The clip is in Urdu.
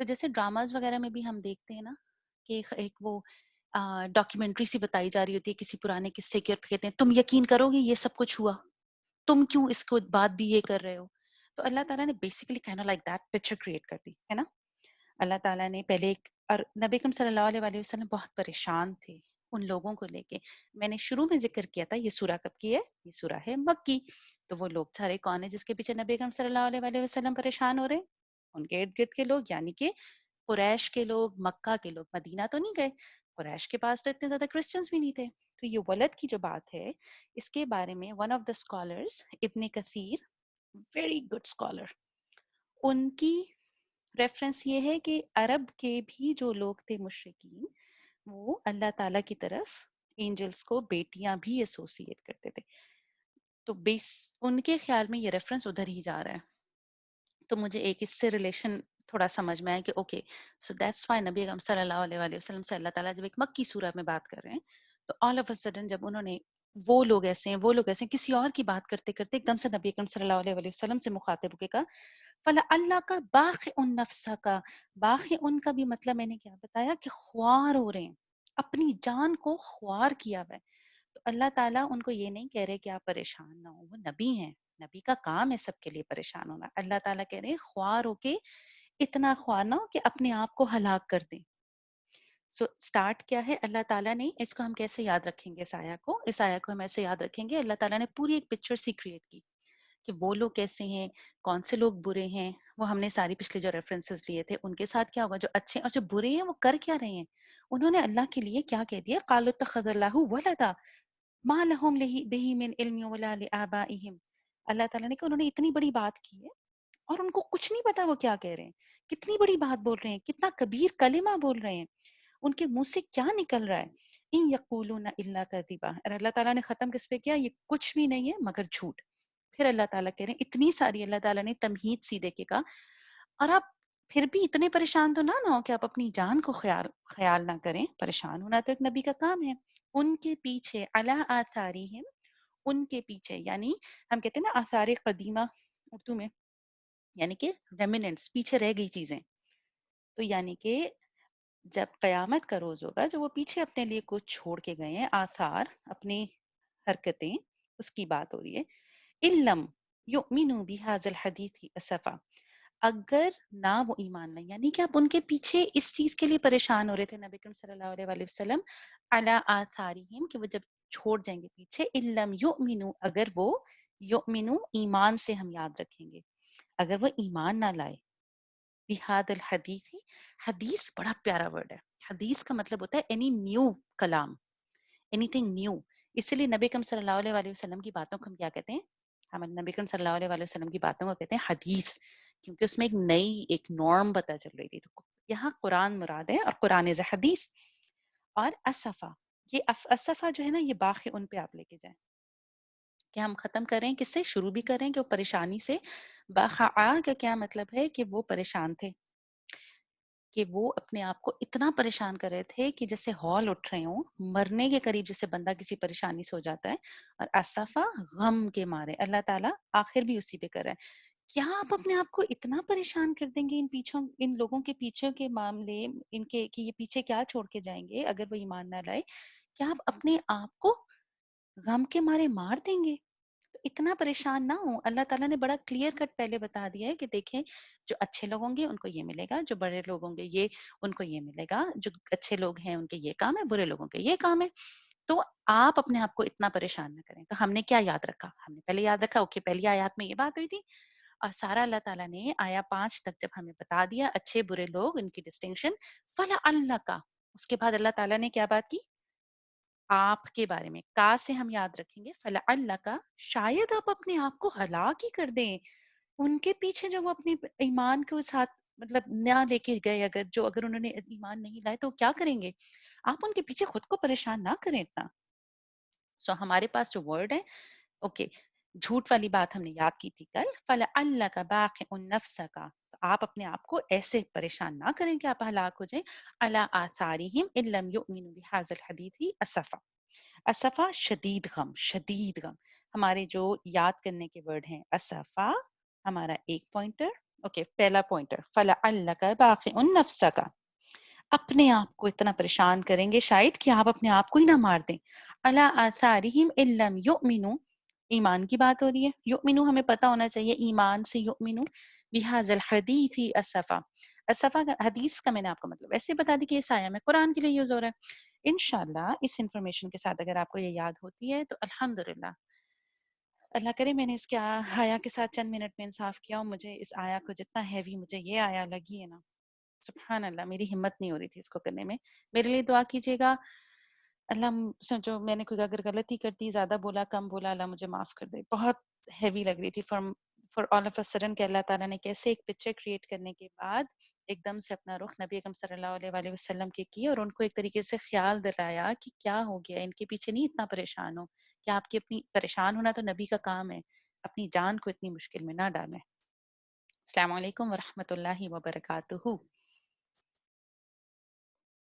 تو جیسے ڈراماز وغیرہ میں بھی ہم دیکھتے ہیں نا کہ ایک وہ ڈاکیومنٹری سی بتائی جا رہی ہوتی ہے کسی پرانے قصے کی، اور کہتے ہیں تم یقین کرو گے یہ سب کچھ ہوا، تم کیوں اس کو بعد بھی یہ کر رہے ہو. تو اللہ تعالیٰ نے بیسیکلی کہنا لائک دیٹ پکچر کریٹ کر دی ہے نا. اللہ تعالیٰ نے پہلے اور نبی اکرم صلی اللہ علیہ وسلم بہت پریشان تھے ان لوگوں کو لے کے. میں نے شروع میں ذکر کیا تھا یہ سورہ کب کی ہے، یہ سورہ ہے مکی. تو وہ لوگ سارے کون ہیں جس کے پیچھے نبی اکرم صلی اللہ علیہ وسلم پریشان ہو رہے ہیں؟ ان کے ارد گرد کے لوگ، یعنی کہ قریش کے لوگ، مکہ کے لوگ. مدینہ تو نہیں گئے، قریش کے پاس تو اتنے زیادہ کرسچنز بھی نہیں تھے. تو یہ ولد کی جو بات ہے اس کے بارے میں ون آف دا اسکالرز ابن کثیر، ویری گڈ اسکالر، ان کی ریفرنس یہ ہے کہ عرب کے بھی جو لوگ تھے مشرکین، وہ اللہ تعالیٰ کی طرف اینجلز کو بیٹیاں بھی ایسوسیٹ کرتے تھے. تو بیس ان کے خیال میں یہ ریفرنس ادھر ہی جا رہا ہے. تو مجھے ایک اس سے ریلیشن تھوڑا سمجھ میں آیا کہ اوکے سو دیٹس وائی نبی اکرم صلی اللہ علیہ وسلم سے اللہ تعالیٰ جب ایک مکی سورہ میں بات کر رہے ہیں تو آل آف اے سڈن جب انہوں نے وہ لوگ ایسے ہیں وہ لوگ ایسے ہیں کسی اور کی بات کرتے کرتے ایک دم سے نبی اکرم صلی اللہ علیہ وسلم سے مخاطب ہو کے کہا فلا اللہ کا باخ ان نفسا کا. باخ ان کا بھی مطلب میں نے کیا بتایا کہ خوار ہو رہے ہیں، اپنی جان کو خوار کیا ہوا ہے. تو اللہ تعالیٰ ان کو یہ نہیں کہہ رہے کہ آپ پریشان نہ ہو، وہ نبی ہیں، نبی کا کام ہے سب کے لیے پریشان ہونا. اللہ تعالیٰ کہہ رہے ہیں خوار ہو کے اتنا خوار نہ ہو کہ اپنے آپ کو ہلاک کر دیں. سو اسٹارٹ کیا ہے اللہ تعالیٰ نے، اس کو ہم کیسے یاد رکھیں گے اس آیا کو؟ اس آیا کو ہم ایسے یاد رکھیں گے اللہ تعالیٰ نے پوری ایک پکچر سی کریٹ کی کہ وہ لوگ کیسے ہیں، کون سے لوگ برے ہیں. وہ ہم نے ساری پچھلے جو ریفرنسز لیے تھے ان کے ساتھ کیا ہوگا، جو اچھے اور جو برے ہیں وہ کر کیا رہے ہیں. انہوں نے اللہ کے لیے کیا کہہ دیا، قالوا اتخذ اللہ ولدا ما لهم به من علم ولا لآبائهم. اللہ تعالیٰ نے کہا انہوں نے اتنی بڑی بات کی ہے اور ان کو کچھ نہیں پتا وہ کیا کہہ رہے ہیں، کتنی بڑی بات بول رہے ہیں، کتنا کبیر کلمہ بول رہے ہیں، ان کے منہ سے کیا نکل رہا ہے. ان یقولون الا کذبا. اور اللہ تعالیٰ نے ختم کس پہ کیا، یہ کچھ بھی نہیں ہے مگر جھوٹ. پھر اللہ تعالیٰ کہہ رہے ہیں اتنی ساری اللہ تعالیٰ نے تمہید سی دے کے کہا اور آپ پھر بھی اتنے پریشان تو نہ ہو کہ آپ اپنی جان کو خیال نہ کریں. پریشان ہونا تو ایک نبی کا کام ہے. ان کے پیچھے علی آثارہم، ان کے پیچھے یعنی ہم کہتے ہیں نا آثار قدیمہ اردو میں، یعنی کہ ریمیننٹس، پیچھے رہ گئی چیزیں. تو یعنی کہ جب قیامت کا روز ہوگا جو وہ پیچھے اپنے لیے کچھ چھوڑ کے گئے ہیں، آثار، اپنی حرکتیں، اس کی بات ہو رہی ہے. علم یؤمنوا بهذا الحدیث اسفا. اگر نہ وہ ایمان نہیں، یعنی کہ آپ ان کے پیچھے اس چیز کے لیے پریشان ہو رہے تھے نبی کریم صلی اللہ علیہ وسلم علی آثارہم کہ وہ جب چھوڑ جائیں گے پیچھے، علم یؤمنوا، اگر وہ یؤمنوا ایمان سے ہم یاد رکھیں گے، اگر وہ ایمان نہ لائے بہاد الحدیث. حدیث بڑا پیارا ورڈ ہے. حدیث کا مطلب ہوتا ہے اینی نیو کلام، اینی تھنگ نیو. اس لیے نبی کریم صلی اللہ علیہ وسلم کی باتوں کو ہم کیا کہتے ہیں، ہم نبی کریم صلی اللہ علیہ وسلم کی باتوں کو کہتے ہیں حدیث، کیونکہ اس میں ایک نئی ایک نارم پتہ چل رہی تھی. تو یہاں قرآن مراد ہے اور قرآن از حدیث. اور اسفا، یہ اسفا جو ہے نا یہ باخ ان پہ آپ لے کے جائیں کہ ہم ختم کریں کس سے، شروع بھی کریں کہ وہ پریشانی سے. باخا کا کیا مطلب ہے کہ وہ پریشان تھے، کہ وہ اپنے آپ کو اتنا پریشان کر رہے تھے کہ جیسے ہال اٹھ رہے ہوں، مرنے کے قریب جیسے بندہ کسی پریشانی سے ہو جاتا ہے. اور اسفا غم کے مارے. اللہ تعالیٰ آخر بھی اسی پہ کر رہا ہے. کیا آپ اپنے آپ کو اتنا پریشان کر دیں گے ان لوگوں کے پیچھے کے معاملے ان کے کہ یہ پیچھے کیا چھوڑ کے جائیں گے اگر وہ ایمان نہ لائے، کیا آپ اپنے آپ کو غم کے مارے مار دیں گے؟ تو اتنا پریشان نہ ہو. اللہ تعالیٰ نے بڑا کلیئر کٹ پہلے بتا دیا ہے کہ دیکھیں جو اچھے لوگ ہوں گے ان کو یہ ملے گا، جو بڑے لوگ ہوں گے یہ ان کو یہ ملے گا، جو اچھے لوگ ہیں ان کے یہ کام ہے، برے لوگوں کے یہ کام ہے. تو آپ اپنے آپ کو اتنا پریشان نہ کریں. تو ہم نے کیا یاد رکھا، ہم نے پہلے یاد رکھا اوکے پہلی آیات میں یہ بات ہوئی تھی اور سارا اللہ تعالیٰ نے آیا 5 تک جب ہمیں بتا دیا اچھے برے لوگ ان کی ڈسٹنکشن، فلا اللہ کا، اس کے بعد اللہ تعالیٰ نے کیا بات کی، آپ کے بارے میں. کا سے ہم یاد رکھیں گے فلا اللہ کا، شاید آپ اپنے آپ کو ہلاک ہی کر دیں. ان کے پیچھے جو وہ اپنے ایمان کے ساتھ مطلب نہ لے کے گئے، اگر انہوں نے ایمان نہیں لائے تو کیا کریں گے، آپ ان کے پیچھے خود کو پریشان نہ کریں اتنا. سو ہمارے پاس جو ورڈ ہے اوکے، جھوٹ والی بات ہم نے یاد کی تھی کل، فلا اللہ کا باقی نفس کا. تو آپ اپنے آپ کو ایسے پریشان نہ کریں کہ آپ ہلاک ہو جائیں. الا آثارہم ان لم یؤمنوا بهذا الحدیث اسفا. اسفا شدید غم، شدید غم. ہمارے جو یاد کرنے کے ورڈ ہیں اسفا ہمارا ایک پوائنٹر اوکے پہلا پوائنٹر فَلَعَلَّكَ بَاخِعٌ نَفْسَكَ، اپنے آپ کو اتنا پریشان کریں گے شاید کہ آپ اپنے آپ کو ہی نہ مار دیں. عَلَىٰ آثَارِهِمْ إِن لَّمْ يُؤْمِنُوا، ایمان کی بات ہو رہی ہے. یؤمنو ہمیں پتہ ہونا چاہیے ایمان سے یؤمنو بِهَذَا الْحَدِيثِ أَسَفًا. اسفا کا حدیث کا میں نے آپ کو مطلب ایسے بتا دی کہ اس آیا میں قرآن کے لیے یوز ہو رہا ہے. انشاءاللہ اس انفارمیشن کے ساتھ اگر آپ کو یہ یاد ہوتی ہے تو الحمدللہ، اللہ کرے میں نے اس کے آیا کے ساتھ چند منٹ میں انصاف کیا، اور مجھے اس آیا کو جتنا ہیوی مجھے یہ آیا لگی ہے نا، سبحان اللہ میری ہمت نہیں ہو رہی تھی اس کو کرنے میں. میرے لیے دعا کیجیے گا. اللہ جو میں نے کوئی اگر غلطی کر دی، زیادہ بولا کم بولا، اللہ مجھے معاف کر دے. بہت ہیوی لگ رہی تھی for all of a sudden کہ اللہ تعالیٰ نے کیسے ایک پکچر کریٹ کرنے کے بعد ایک دم سے اپنا رخ نبی اکرم صلی اللہ علیہ وآلہ وسلم کے کی، اور ان کو ایک طریقے سے خیال دلایا کہ کیا ہو گیا، ان کے پیچھے نہیں اتنا پریشان ہو. کہ آپ کی اپنی پریشان ہونا تو نبی کا کام ہے، اپنی جان کو اتنی مشکل میں نہ ڈالیں. السلام علیکم ورحمۃ اللہ وبرکاتہ.